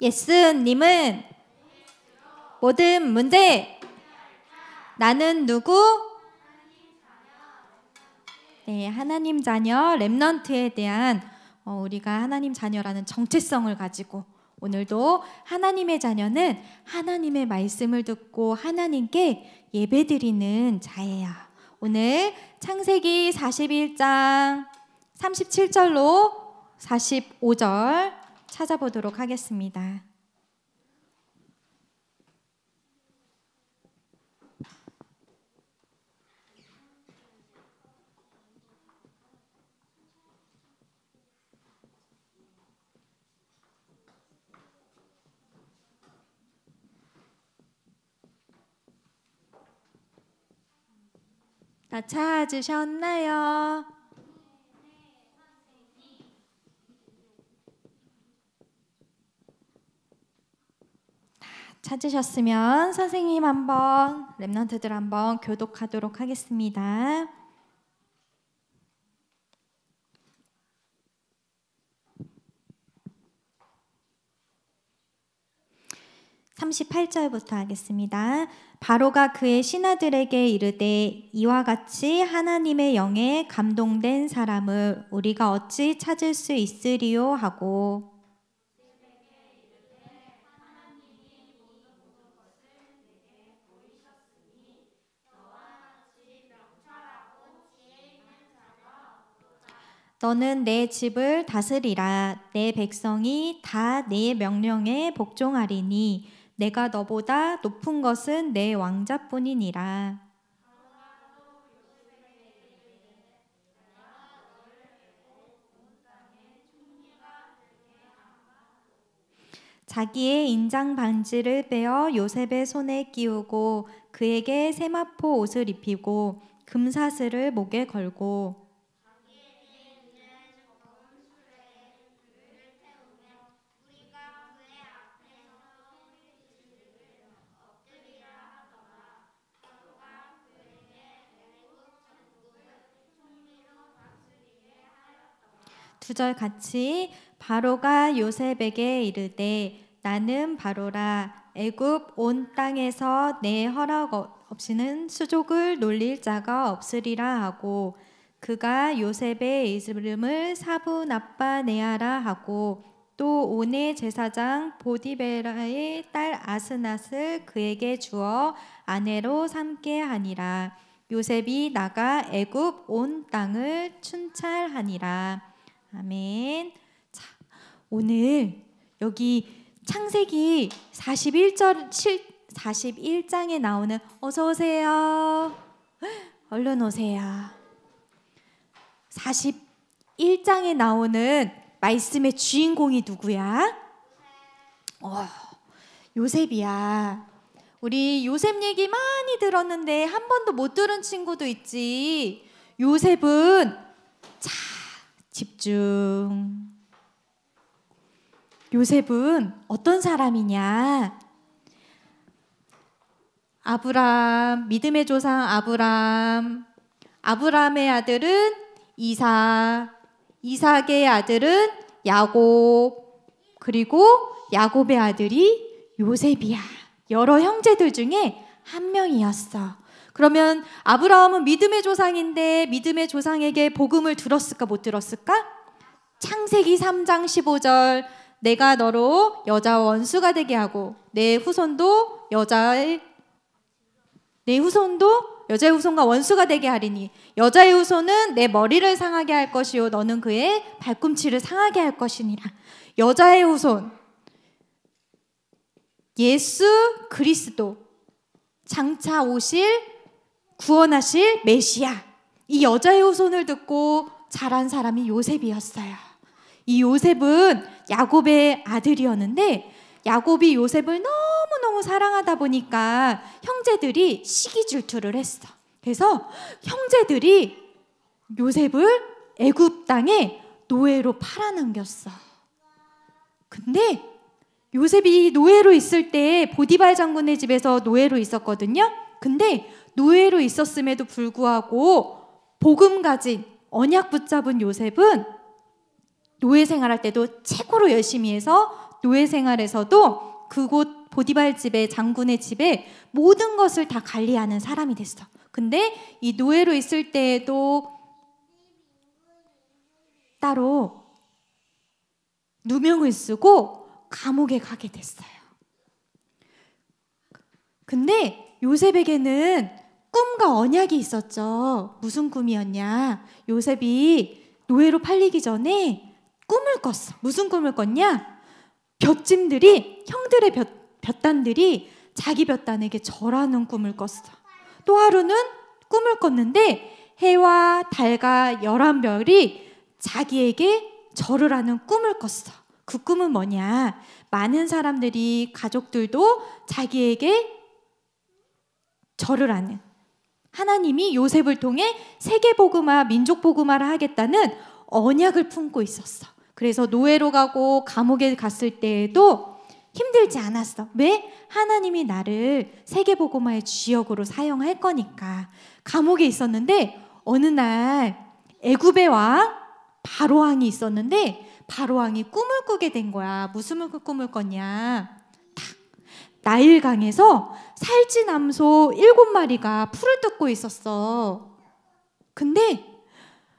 예수님은 모든 문제 나는 누구? 네, 하나님 자녀 렘넌트에 대한 우리가 하나님 자녀라는 정체성을 가지고 오늘도 하나님의 자녀는 하나님의 말씀을 듣고 하나님께 예배드리는 자예요. 오늘 창세기 41장 37절로 45절 찾아보도록 하겠습니다. 다 찾으셨나요? 찾으셨으면 선생님 한번, 렘넌트들 한번 교독하도록 하겠습니다. (38절부터) 하겠습니다. 바로가 그의 신하들에게 이르되 이와 같이 하나님의 영에 감동된 사람을 우리가 어찌 찾을 수 있으리요 하고 너는 내 집을 다스리라. 내 백성이 다 내 명령에 복종하리니 내가 너보다 높은 것은 내 왕자뿐이니라. 자기의 인장 반지를 빼어 요셉의 손에 끼우고 그에게 세마포 옷을 입히고 금사슬을 목에 걸고 두 절 같이 바로가 요셉에게 이르되 나는 바로라 애굽 온 땅에서 내 허락 없이는 수족을 놀릴 자가 없으리라 하고 그가 요셉의 이름을 사브나빠네아라 하고 또 온의 제사장 보디베라의 딸 아스낫을 그에게 주어 아내로 삼게 하니라. 요셉이 나가 애굽 온 땅을 춘찰하니라. 아멘. 자, 오늘 여기 창세기 41장에 나오는 어서 오세요. 얼른 오세요. 41장에 나오는 말씀의 주인공이 누구야? 요셉이야. 우리 요셉 얘기 많이 들었는데 한 번도 못 들은 친구도 있지. 요셉은 집중. 요셉은 어떤 사람이냐? 아브람, 믿음의 조상 아브람의 아들은 이삭, 이삭의 아들은 야곱, 그리고 야곱의 아들이 요셉이야. 여러 형제들 중에 한 명이었어. 그러면 아브라함은 믿음의 조상인데 믿음의 조상에게 복음을 들었을까 못 들었을까? 창세기 3장 15절 내가 너로 여자 원수가 되게 하고 내 후손도 여자의 후손과 원수가 되게 하리니 여자의 후손은 내 머리를 상하게 할 것이요 너는 그의 발꿈치를 상하게 할 것이니라. 여자의 후손 예수 그리스도 장차 오실 구원하실 메시아. 이 여자의 후손을 듣고 자란 사람이 요셉이었어요. 이 요셉은 야곱의 아들이었는데 야곱이 요셉을 너무너무 사랑하다 보니까 형제들이 시기 질투를 했어. 그래서 형제들이 요셉을 애굽 땅에 노예로 팔아넘겼어. 근데 요셉이 노예로 있을 때 보디발 장군의 집에서 노예로 있었거든요. 근데 노예로 있었음에도 불구하고 복음 가진 언약 붙잡은 요셉은 노예 생활할 때도 최고로 열심히 해서 노예 생활에서도 그곳 보디발 집에, 장군의 집에 모든 것을 다 관리하는 사람이 됐어. 근데 이 노예로 있을 때에도 따로 누명을 쓰고 감옥에 가게 됐어요. 근데 요셉에게는 꿈과 언약이 있었죠. 무슨 꿈이었냐? 요셉이 노예로 팔리기 전에 꿈을 꿨어. 무슨 꿈을 꿨냐? 볏찜들이, 형들의 볏단들이 자기 볏단에게 절하는 꿈을 꿨어. 또 하루는 꿈을 꿨는데 해와 달과 11별이 자기에게 절을 하는 꿈을 꿨어. 그 꿈은 뭐냐? 많은 사람들이, 가족들도 자기에게 절을 하는, 하나님이 요셉을 통해 세계복음화, 민족복음화를 하겠다는 언약을 품고 있었어. 그래서 노예로 가고 감옥에 갔을 때에도 힘들지 않았어. 왜? 하나님이 나를 세계복음화의 주역으로 사용할 거니까. 감옥에 있었는데 어느 날 애굽의 왕 바로왕이 있었는데 바로왕이 꿈을 꾸게 된 거야. 무슨 꿈을 꿨냐? 나일강에서 살찌남소 7마리가 풀을 뜯고 있었어. 근데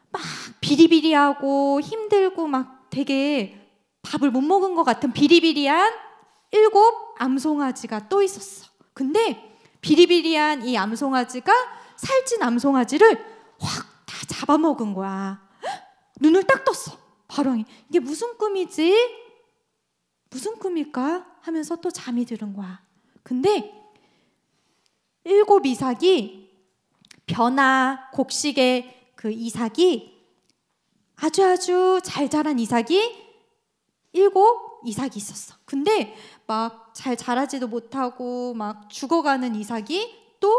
막 비리비리하고 힘들고 막 되게 밥을 못 먹은 것 같은 비리비리한 7 암송아지가 또 있었어. 근데 비리비리한 이 암송아지가 살찐 암송아지를 확 다 잡아먹은 거야. 눈을 딱 떴어. 바로왕이 이게 무슨 꿈이지? 무슨 꿈일까? 하면서 또 잠이 드는 거야. 근데 7 이삭이, 벼나 곡식의 그 이삭이, 아주 잘 자란 이삭이 7 이삭이 있었어. 근데 막 잘 자라지도 못하고 막 죽어가는 이삭이 또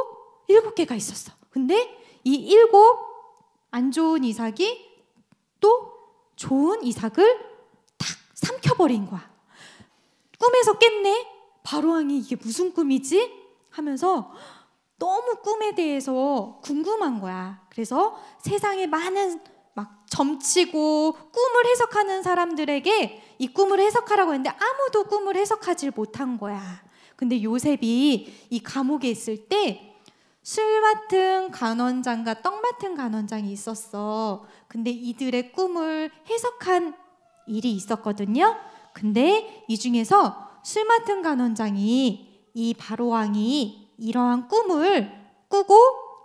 7개가 있었어. 근데 이 7 안 좋은 이삭이 또 좋은 이삭을 탁 삼켜버린 거야. 꿈에서 깼네. 바로왕이 이게 무슨 꿈이지? 하면서 너무 꿈에 대해서 궁금한 거야. 그래서 세상에 많은 막 점치고 꿈을 해석하는 사람들에게 이 꿈을 해석하라고 했는데 아무도 꿈을 해석하지 못한 거야. 근데 요셉이 이 감옥에 있을 때 술 맡은 간원장과 떡 맡은 간원장이 있었어. 근데 이들의 꿈을 해석한 일이 있었거든요. 근데 이 중에서 술 맡은 간원장이 이 바로왕이 이러한 꿈을 꾸고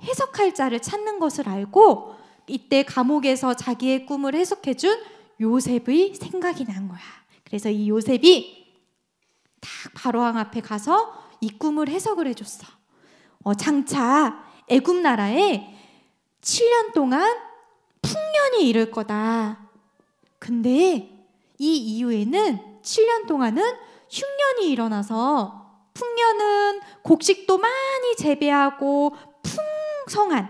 해석할 자를 찾는 것을 알고 이때 감옥에서 자기의 꿈을 해석해준 요셉의 생각이 난 거야. 그래서 이 요셉이 딱 바로왕 앞에 가서 이 꿈을 해석을 해줬어. 장차 애굽 나라에 7년 동안 풍년이 이를 거다. 근데 이 이후에는 7년 동안은 흉년이 일어나서, 풍년은 곡식도 많이 재배하고 풍성한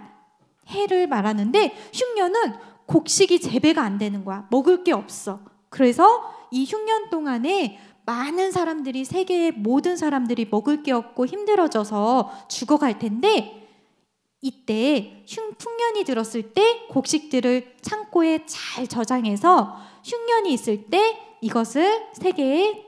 해를 말하는데 흉년은 곡식이 재배가 안 되는 거야. 먹을 게 없어. 그래서 이 흉년 동안에 많은 사람들이, 세계의 모든 사람들이 먹을 게 없고 힘들어져서 죽어갈 텐데, 이때 풍년이 들었을 때 곡식들을 창고에 잘 저장해서 흉년이 있을 때 이것을 세계의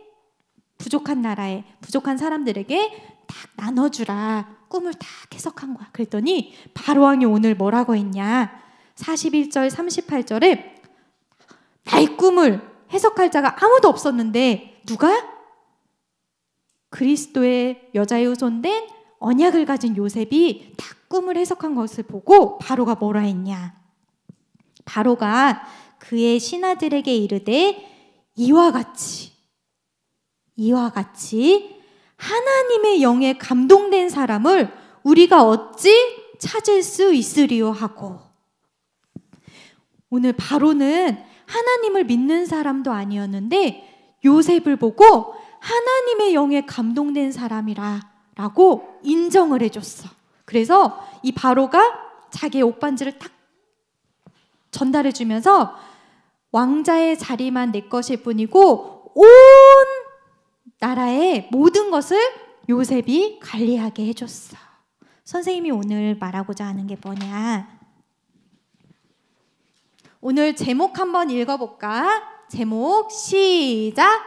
부족한 나라에, 부족한 사람들에게 딱 나눠주라. 꿈을 딱 해석한 거야. 그랬더니 바로왕이 오늘 뭐라고 했냐? 41절 38절에 나의 꿈을 해석할 자가 아무도 없었는데 누가? 그리스도의 여자의 후손된 언약을 가진 요셉이 딱 꿈을 해석한 것을 보고 바로가 뭐라 했냐? 바로가 그의 신하들에게 이르되 이와 같이 하나님의 영에 감동된 사람을 우리가 어찌 찾을 수 있으리요 하고. 오늘 바로는 하나님을 믿는 사람도 아니었는데 요셉을 보고 하나님의 영에 감동된 사람이라 라고 인정을 해줬어. 그래서 이 바로가 자기의 옷반지를 탁 전달해주면서 왕자의 자리만 내 것일 뿐이고 온 나라의 모든 것을 요셉이 관리하게 해줬어. 선생님이 오늘 말하고자 하는 게 뭐냐? 오늘 제목 한번 읽어볼까? 제목 시작!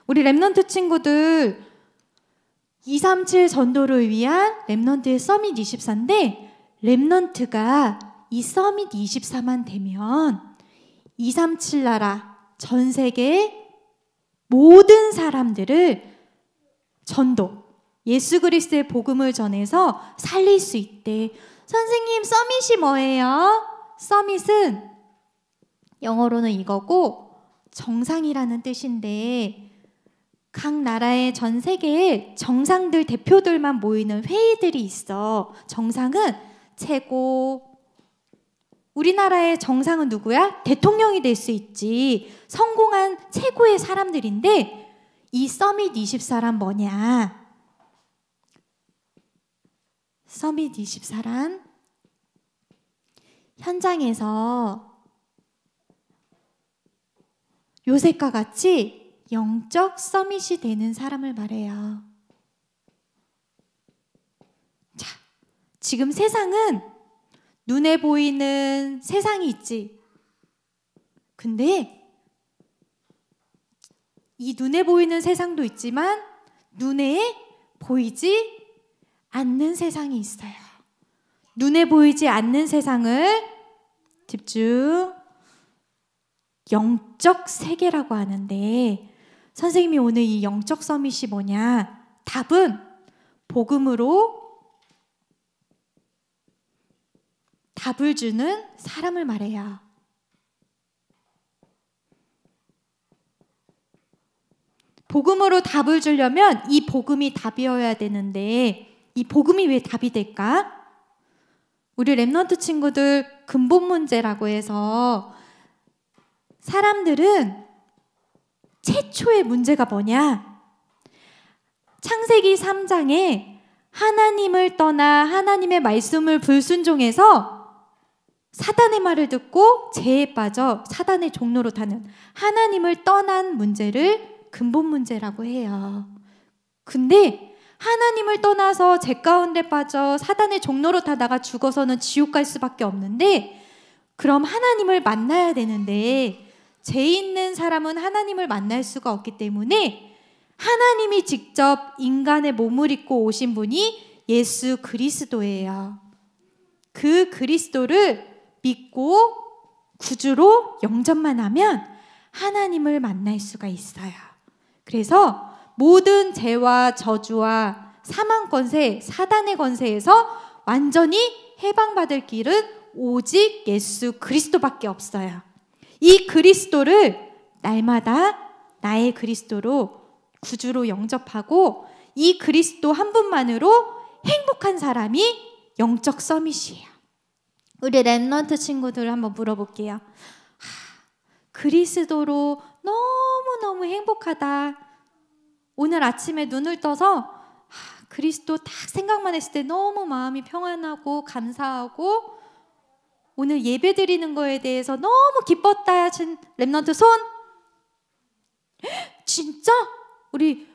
우리 렘넌트 친구들 237 전도를 위한 렘넌트의 서밋 24인데 렘넌트가 이 서밋 24만 되면 237 나라 전 세계 모든 사람들을 전도, 예수 그리스도의 복음을 전해서 살릴 수 있대. 선생님, 서밋이 뭐예요? 서밋은 영어로는 이거고 정상이라는 뜻인데 각 나라의 전 세계에 정상들 대표들만 모이는 회의들이 있어. 정상은 최고. 우리나라의 정상은 누구야? 대통령이 될 수 있지. 성공한 최고의 사람들인데 이 서밋 24란 뭐냐? 서밋 24란 현장에서 요셉과 같이 영적 서밋이 되는 사람을 말해요. 자, 지금 세상은 눈에 보이는 세상이 있지. 근데 이 눈에 보이는 세상도 있지만 눈에 보이지 않는 세상이 있어요. 눈에 보이지 않는 세상을 집중 영적 세계라고 하는데 선생님이 오늘 이 영적 서밋이 뭐냐? 답은 복음으로 답을 주는 사람을 말해요. 복음으로 답을 주려면 이 복음이 답이어야 되는데 이 복음이 왜 답이 될까? 우리 렘넌트 친구들 근본 문제라고 해서 사람들은 최초의 문제가 뭐냐? 창세기 3장에 하나님을 떠나 하나님의 말씀을 불순종해서 사단의 말을 듣고 죄에 빠져 사단의 종로로 타는 하나님을 떠난 문제를 근본 문제라고 해요. 근데 하나님을 떠나서 죄 가운데 빠져 사단의 종로로 타다가 죽어서는 지옥 갈 수밖에 없는데 그럼 하나님을 만나야 되는데 죄 있는 사람은 하나님을 만날 수가 없기 때문에 하나님이 직접 인간의 몸을 입고 오신 분이 예수 그리스도예요. 그 그리스도를 믿고 구주로 영접만 하면 하나님을 만날 수가 있어요. 그래서 모든 죄와 저주와 사망 권세, 사단의 권세에서 완전히 해방받을 길은 오직 예수 그리스도밖에 없어요. 이 그리스도를 날마다 나의 그리스도로 구주로 영접하고 이 그리스도 한 분만으로 행복한 사람이 영적 서밋이에요. 우리 렘넌트 친구들 한번 물어볼게요. 그리스도로 너무너무 행복하다. 오늘 아침에 눈을 떠서 그리스도 딱 생각만 했을 때 너무 마음이 평안하고 감사하고 오늘 예배 드리는 거에 대해서 너무 기뻤다 하신 렘넌트 손? 진짜? 우리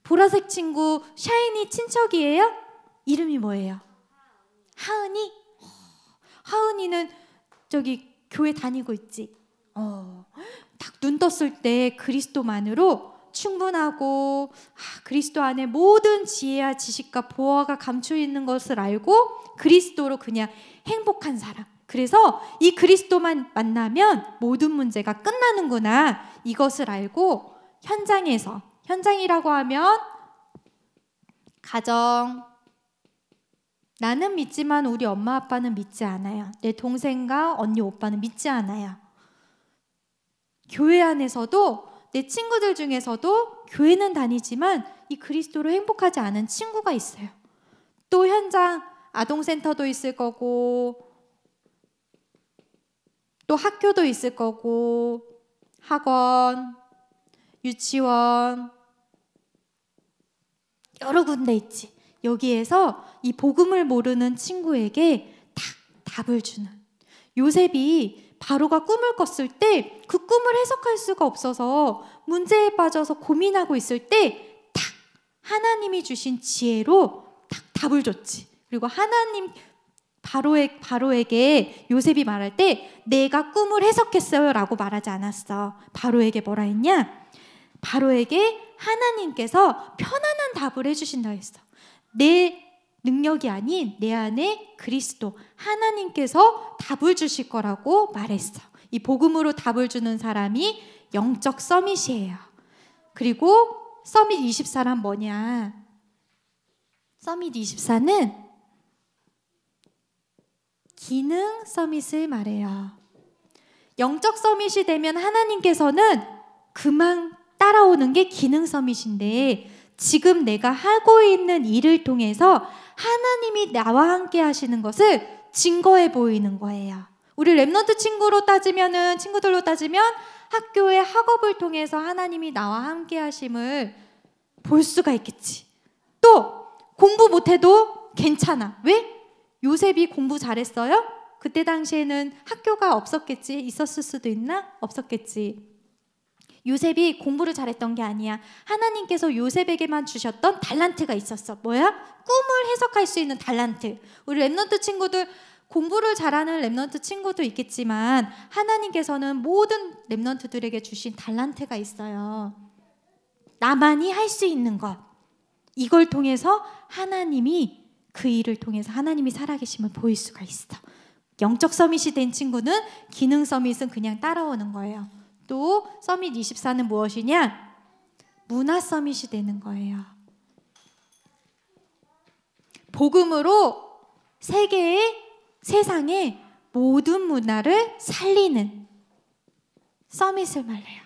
보라색 친구 샤이니 친척이에요? 이름이 뭐예요? 하은이? 하은이는 저기 교회 다니고 있지? 딱 눈 떴을 때 그리스도만으로 충분하고 그리스도 안에 모든 지혜와 지식과 보화가 감추어 있는 것을 알고 그리스도로 그냥 행복한 사람. 그래서 이 그리스도만 만나면 모든 문제가 끝나는구나. 이것을 알고 현장에서, 현장이라고 하면 가정, 나는 믿지만 우리 엄마 아빠는 믿지 않아요. 내 동생과 언니 오빠는 믿지 않아요. 교회 안에서도 내 친구들 중에서도 교회는 다니지만 이 그리스도로 행복하지 않은 친구가 있어요. 또 현장 아동센터도 있을 거고 또 학교도 있을 거고 학원, 유치원 여러 군데 있지. 여기에서 이 복음을 모르는 친구에게 딱 답을 주는 요셉이 바로가 꿈을 꿨을 때 그 꿈을 해석할 수가 없어서 문제에 빠져서 고민하고 있을 때 딱 하나님이 주신 지혜로 딱 답을 줬지. 그리고 하나님 바로에게 요셉이 말할 때 내가 꿈을 해석했어요 라고 말하지 않았어. 바로에게 뭐라 했냐? 바로에게 하나님께서 편안한 답을 해주신다 했어. 내 능력이 아닌 내 안에 그리스도 하나님께서 답을 주실 거라고 말했어. 이 복음으로 답을 주는 사람이 영적 서밋이에요. 그리고 서밋 24란 뭐냐? 서밋 24는 기능 서밋을 말해요. 영적 서밋이 되면 하나님께서는 그만 따라오는 게 기능 서밋인데, 지금 내가 하고 있는 일을 통해서 하나님이 나와 함께 하시는 것을 증거해 보이는 거예요. 우리 랩넌트 친구들로 따지면 학교의 학업을 통해서 하나님이 나와 함께 하심을 볼 수가 있겠지. 또 공부 못해도 괜찮아. 왜? 요셉이 공부 잘했어요? 그때 당시에는 학교가 없었겠지. 있었을 수도 있나? 없었겠지. 요셉이 공부를 잘했던 게 아니야. 하나님께서 요셉에게만 주셨던 달란트가 있었어. 뭐야? 꿈을 해석할 수 있는 달란트. 우리 랩넌트 친구들, 공부를 잘하는 랩넌트 친구도 있겠지만 하나님께서는 모든 랩넌트들에게 주신 달란트가 있어요. 나만이 할 수 있는 것. 이걸 통해서 하나님이, 그 일을 통해서 하나님이 살아계심을 보일 수가 있어. 영적 서밋이 된 친구는 기능 서밋은 그냥 따라오는 거예요. 또 서밋 24는 무엇이냐? 문화 서밋이 되는 거예요. 복음으로 세상의 모든 문화를 살리는 서밋을 말해요.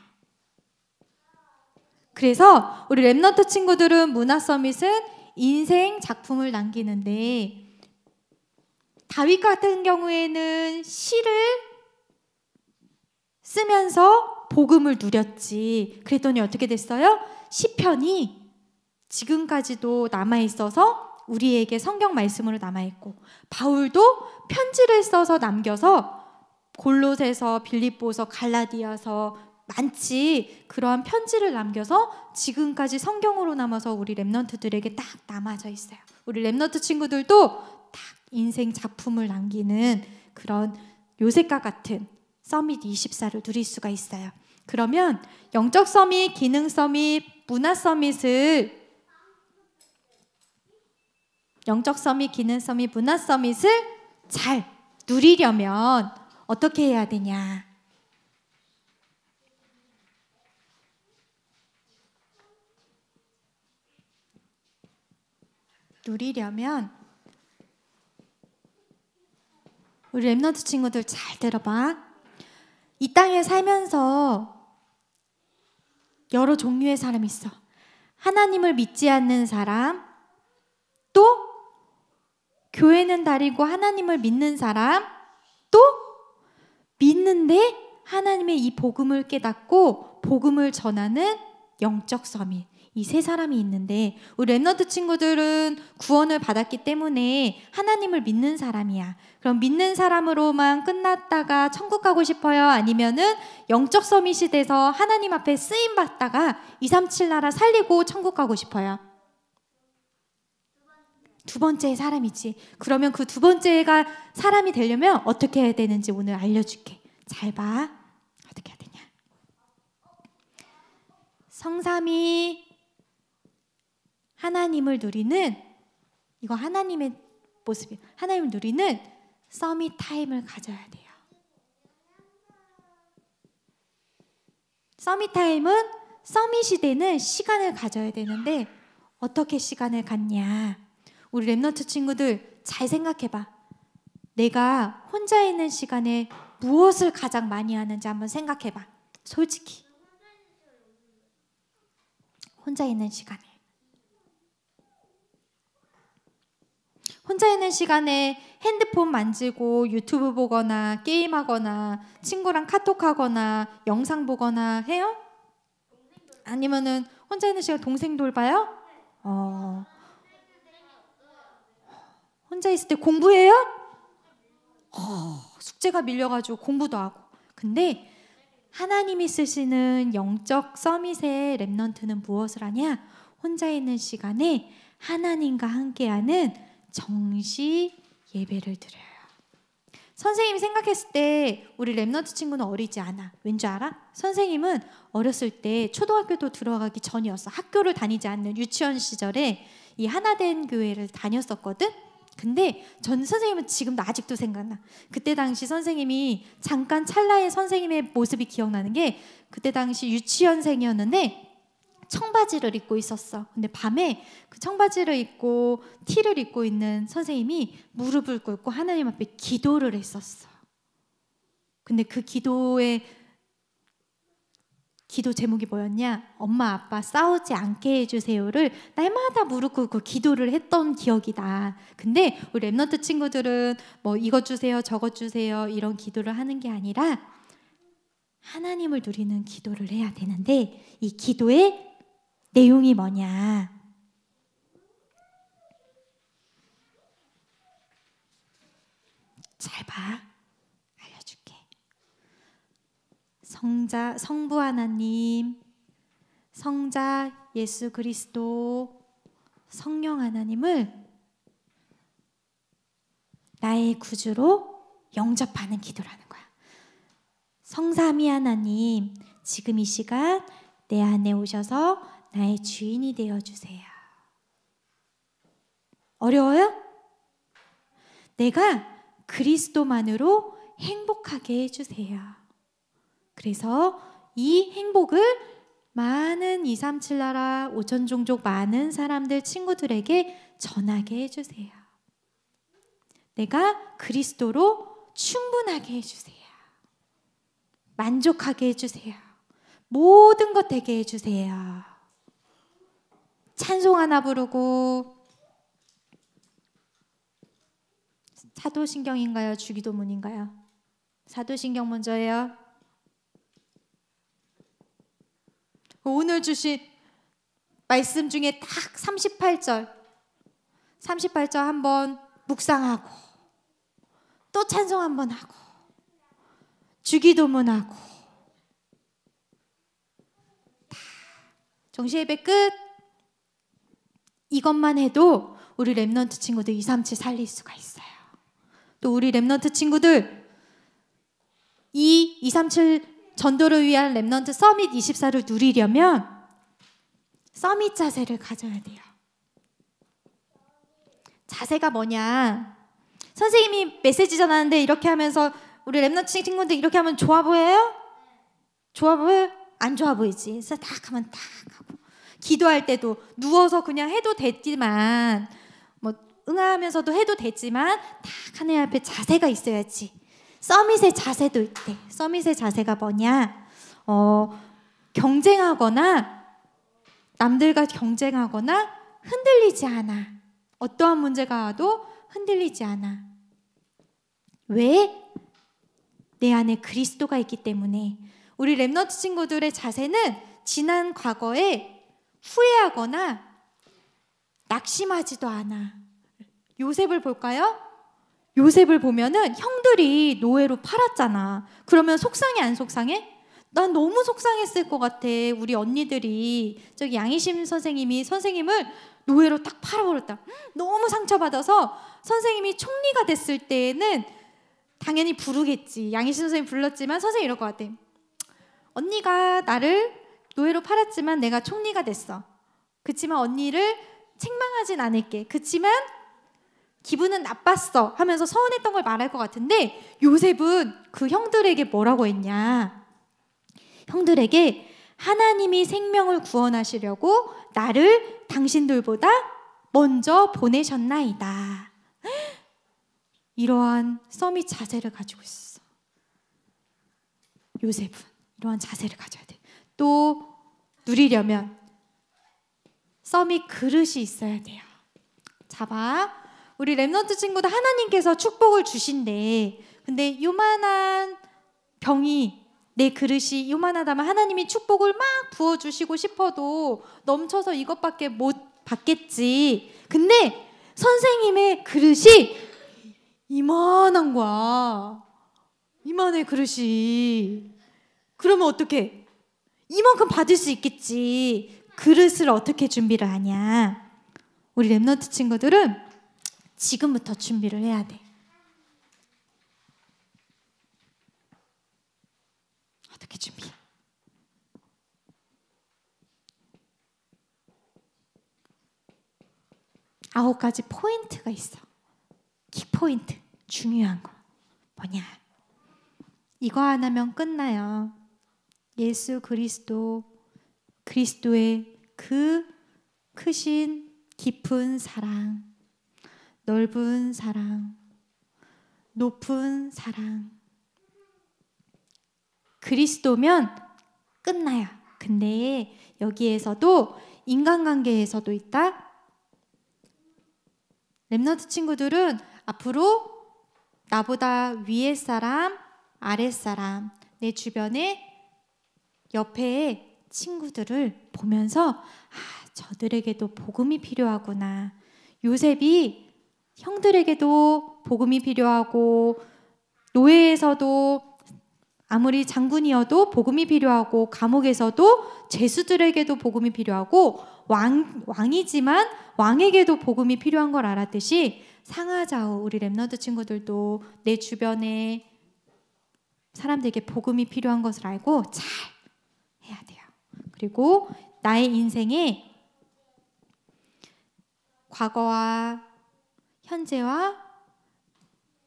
그래서 우리 랩넌트 친구들은 문화 서밋은 인생 작품을 남기는데, 다윗 같은 경우에는 시를 쓰면서 복음을 누렸지. 그랬더니 어떻게 됐어요? 시편이 지금까지도 남아있어서 우리에게 성경 말씀으로 남아있고, 바울도 편지를 써서 남겨서 골로새서, 빌립보서, 갈라디아서 많지, 그러한 편지를 남겨서 지금까지 성경으로 남아서 우리 랩넌트들에게 딱 남아져 있어요. 우리 랩넌트 친구들도 딱 인생 작품을 남기는 그런 요셉과 같은 서밋 24를 누릴 수가 있어요. 그러면 영적 서밋, 기능 서밋, 문화 서밋을, 영적 서밋, 기능 서밋, 문화 서밋을 잘 누리려면 어떻게 해야 되냐? 누리려면 우리 랩넌트 친구들 잘 들어봐. 이 땅에 살면서 여러 종류의 사람이 있어. 하나님을 믿지 않는 사람, 또 교회는 다니고 하나님을 믿는 사람, 또 믿는데 하나님의 이 복음을 깨닫고 복음을 전하는 영적 서밋. 이 세 사람이 있는데, 우리 랩넌트 친구들은 구원을 받았기 때문에 하나님을 믿는 사람이야. 그럼 믿는 사람으로만 끝났다가 천국 가고 싶어요? 아니면은 영적 서밋이 돼서 하나님 앞에 쓰임 받다가 237 나라 살리고 천국 가고 싶어요? 두 번째 사람이지. 그러면 그 두 번째가 사람이 되려면 어떻게 해야 되는지 오늘 알려줄게. 잘 봐. 어떻게 해야 되냐? 성삼위 하나님을 누리는, 이거 하나님의 모습이에요. 하나님을 누리는 서밋 타임을 가져야 돼요. 서밋 타임은 서밋이 되는 시간을 가져야 되는데, 어떻게 시간을 갖냐? 우리 랩넌트 친구들 잘 생각해봐. 내가 혼자 있는 시간에 무엇을 가장 많이 하는지 한번 생각해봐. 솔직히. 혼자 있는 시간에. 혼자 있는 시간에 핸드폰 만지고 유튜브 보거나 게임하거나 친구랑 카톡하거나 영상 보거나 해요? 아니면은 혼자 있는 시간에 동생 돌봐요? 혼자 있을 때 공부해요? 숙제가 밀려가지고 공부도 하고. 근데 하나님이 쓰시는 영적 서밋의 랩넌트는 무엇을 하냐? 혼자 있는 시간에 하나님과 함께하는 정시 예배를 드려요. 선생님이 생각했을 때 우리 랩넌트 친구는 어리지 않아. 왠지 알아? 선생님은 어렸을 때 초등학교도 들어가기 전이었어. 학교를 다니지 않는 유치원 시절에 이 하나된 교회를 다녔었거든. 근데 전 선생님은 지금도 아직도 생각나. 그때 당시 선생님이 잠깐 찰나의 선생님의 모습이 기억나는 게, 그때 당시 유치원생이었는데 청바지를 입고 있었어. 근데 밤에 그 청바지를 입고 티를 입고 있는 선생님이 무릎을 꿇고 하나님 앞에 기도를 했었어. 근데 그 기도 제목이 뭐였냐? 엄마 아빠 싸우지 않게 해주세요를 날마다 무릎 꿇고 기도를 했던 기억이 나. 근데 우리 랩넌트 친구들은 뭐 이것 주세요 저것 주세요 이런 기도를 하는 게 아니라 하나님을 누리는 기도를 해야 되는데, 이 기도의 내용이 뭐냐? 잘 봐. 알려줄게. 성부 하나님, 성자 예수 그리스도, 성령 하나님을 나의 구주로 영접하는 기도라는 거야. 성삼위 하나님, 지금 이 시간 내 안에 오셔서 나의 주인이 되어주세요. 어려워요? 내가 그리스도만으로 행복하게 해주세요. 그래서 이 행복을 많은 237 나라 5천 종족 많은 사람들 친구들에게 전하게 해주세요. 내가 그리스도로 충분하게 해주세요. 만족하게 해주세요. 모든 것 되게 해주세요. 찬송 하나 부르고, 사도신경인가요? 주기도문인가요? 사도신경 먼저예요. 오늘 주신 말씀 중에 딱 38절 한번 묵상하고, 또 찬송 한번 하고, 주기도문하고, 정시예배 끝. 이것만 해도 우리 랩넌트 친구들 237 살릴 수가 있어요. 또 우리 랩넌트 친구들 이 237 전도를 위한 랩넌트 서밋 24를 누리려면 서밋 자세를 가져야 돼요. 자세가 뭐냐? 선생님이 메시지 전하는데 이렇게 하면서 우리 랩넌트 친구들 이렇게 하면 좋아 보여요? 좋아 보여요? 안 좋아 보이지. 그래서 딱 하면 딱 하고, 기도할 때도 누워서 그냥 해도 됐지만, 뭐 응하면서도 해도 됐지만 딱 하나님 앞에 자세가 있어야지. 서밋의 자세도 있대. 서밋의 자세가 뭐냐? 경쟁하거나 남들과 경쟁하거나 흔들리지 않아. 어떠한 문제가 와도 흔들리지 않아. 왜? 내 안에 그리스도가 있기 때문에. 우리 랩넌트 친구들의 자세는 지난 과거에 후회하거나 낙심하지도 않아. 요셉을 볼까요? 요셉을 보면은 형들이 노예로 팔았잖아. 그러면 속상해 안 속상해? 난 너무 속상했을 것 같아. 우리 언니들이 저기 양희심 선생님이 선생님을 노예로 딱 팔아버렸다. 너무 상처받아서 선생님이 총리가 됐을 때는 당연히 부르겠지. 양희심 선생님 불렀지만 선생님 이럴 것 같아. 언니가 나를 노예로 팔았지만 내가 총리가 됐어. 그치만 언니를 책망하진 않을게. 그치만 기분은 나빴어 하면서 서운했던 걸 말할 것 같은데, 요셉은 그 형들에게 뭐라고 했냐? 형들에게 하나님이 생명을 구원하시려고 나를 당신들보다 먼저 보내셨나이다. 이러한 서밋 자세를 가지고 있어. 요셉은 이러한 자세를 가져야 돼. 또 누리려면 서밋 그릇이 있어야 돼요. 자 봐. 우리 랩넌트 친구들 하나님께서 축복을 주신대. 근데 요만한 병이, 내 그릇이 요만하다면 하나님이 축복을 막 부어주시고 싶어도 넘쳐서 이것밖에 못 받겠지. 근데 선생님의 그릇이 이만한 거야. 이만해 그릇이. 그러면 어떡해? 이만큼 받을 수 있겠지. 그릇을 어떻게 준비를 하냐? 우리 랩넌트 친구들은 지금부터 준비를 해야 돼. 어떻게 준비해? 아홉 가지 포인트가 있어. 키포인트, 중요한 거 뭐냐? 이거 하나면 끝나요. 예수 그리스도의 그 크신 깊은 사랑, 넓은 사랑, 높은 사랑. 그리스도면 끝나요. 근데 여기에서도 인간관계에서도 있다. 렘넌트 친구들은 앞으로 나보다 위에 사람, 아래 사람, 내 주변에 옆에 친구들을 보면서 저들에게도 복음이 필요하구나. 요셉이 형들에게도 복음이 필요하고, 노예에서도 아무리 장군이어도 복음이 필요하고, 감옥에서도 죄수들에게도 복음이 필요하고, 왕이지만 왕에게도 복음이 필요한 걸 알았듯이 상하좌우 우리 렘넌트 친구들도 내 주변에 사람들에게 복음이 필요한 것을 알고 잘 해야 돼요. 그리고 나의 인생에 과거와 현재와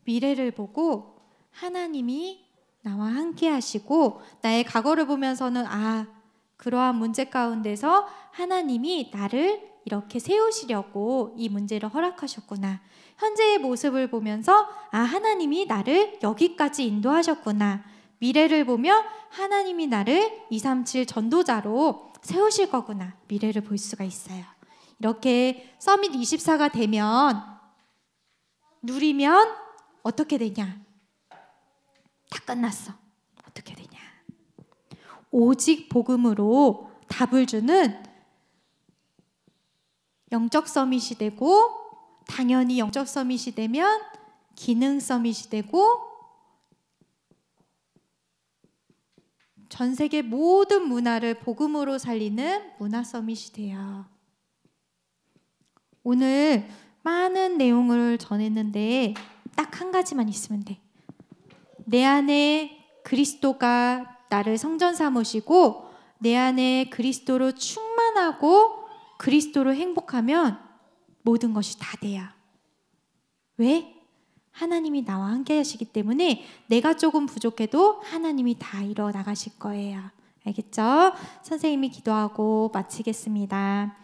미래를 보고 하나님이 나와 함께 하시고, 나의 과거를 보면서는 그러한 문제 가운데서 하나님이 나를 이렇게 세우시려고 이 문제를 허락하셨구나. 현재의 모습을 보면서 하나님이 나를 여기까지 인도하셨구나. 미래를 보며 하나님이 나를 237 전도자로 세우실 거구나. 미래를 볼 수가 있어요. 이렇게 서밋 24가 되면, 누리면 어떻게 되냐? 다 끝났어. 어떻게 되냐? 오직 복음으로 답을 주는 영적 서밋이 되고, 당연히 영적 서밋이 되면 기능 서밋이 되고, 전 세계 모든 문화를 복음으로 살리는 문화 서밋이 돼요. 오늘 많은 내용을 전했는데 딱 한 가지만 있으면 돼. 내 안에 그리스도가 나를 성전 삼으시고, 내 안에 그리스도로 충만하고 그리스도로 행복하면 모든 것이 다 돼요. 왜? 하나님이 나와 함께 하시기 때문에 내가 조금 부족해도 하나님이 다 이뤄 나가실 거예요. 알겠죠? 선생님이 기도하고 마치겠습니다.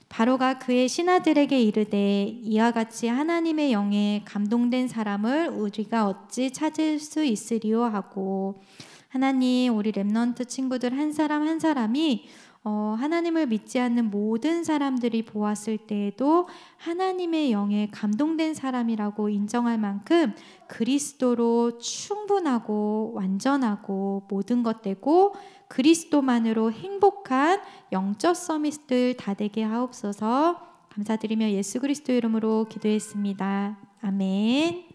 바로가 그의 신하들에게 이르되, 이와 같이 하나님의 영에 감동된 사람을 우리가 어찌 찾을 수 있으리요 하고, 하나님, 우리 렘넌트 친구들 한 사람 한 사람이 하나님을 믿지 않는 모든 사람들이 보았을 때에도 하나님의 영에 감동된 사람이라고 인정할 만큼 그리스도로 충분하고 완전하고 모든 것 되고 그리스도만으로 행복한 영적 서밋들 다 되게 하옵소서. 감사드리며 예수 그리스도 이름으로 기도했습니다. 아멘.